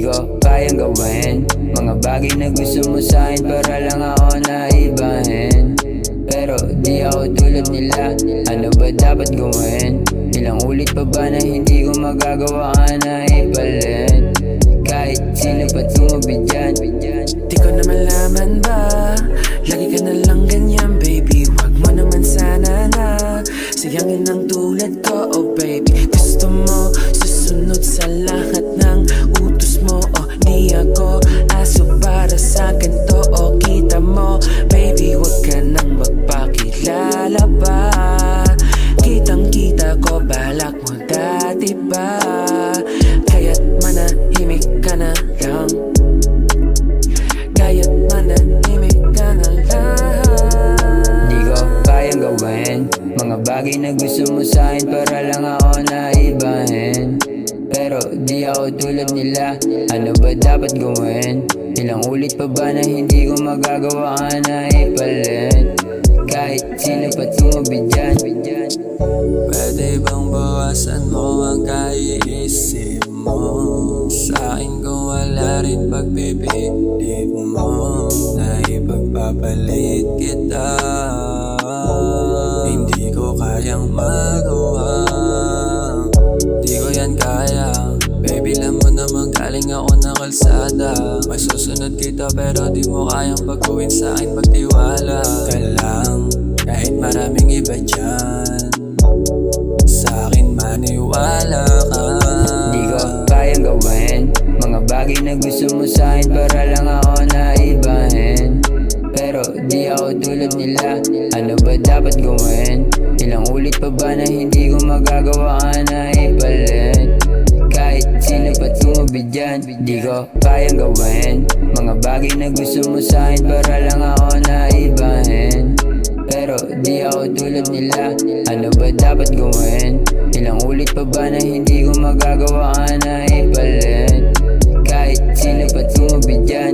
ko kayang gawin mga bagay na gusto mo sa'kin para lang ako naibahin. Pero di ako tulad nila, ano ba dapat gawin? Ilang ulit pa ba na hindi ko magagawa na ipalit? Kahit sino pa't sumabit dyan. Di ko na malaman ba, lagi ka na lang ganyan baby. Wag mo naman sana na sayangin ang tulad ko, oh baby. Gusto mo susunod sa lahat ng utos mo, oh di ako aso para sa ganito, oh kita mo baby. Wag ka nang magpakilala pa, kitang kita ko balak mo dati pa. Kaya't manahimik ka na lang, kaya't manahimik ka na lang. Di ko kayang gawin mga bagay na gusto mo sa'kin para lang ako naibahin. Pero di ako tulad nila, ano ba dapat gawin? Ilang ulit pa ba na hindi ko magagawa na ipalit? Kahit sino pa't sumabit dyan. Pwede bang bawasan mo ang kaiisip mo sa'kin kung wala rin pagpipilit mo na ipagpapalit kita? Hindi ko kayang magawa, di ko yan kaya. Baby, alam mo naman galing ako ng kalsada. May susunod kita pero di mo kayang baguhin sa'kin magtiwala ka lang. Kahit maraming iba dyan, sa'kin maniwala ka. Di ko kayang gawin mga bagay na gusto mo sa'kin para lang ako naibahin. Pero di ako tulad nila, ano ba dapat gawin? Ilang ulit pa ba na hindi ko magagawa na ipalit? Kahit sino pa't sumabit dyan. Di ko kayang gawin mga bagay na gusto mo sa'kin para lang ako naibahin. Pero di ako tulad nila, ano ba dapat gawin? Ilang ulit pa ba na hindi ko magagawa na ipalit? Kahit sino pa't sumabit dyan.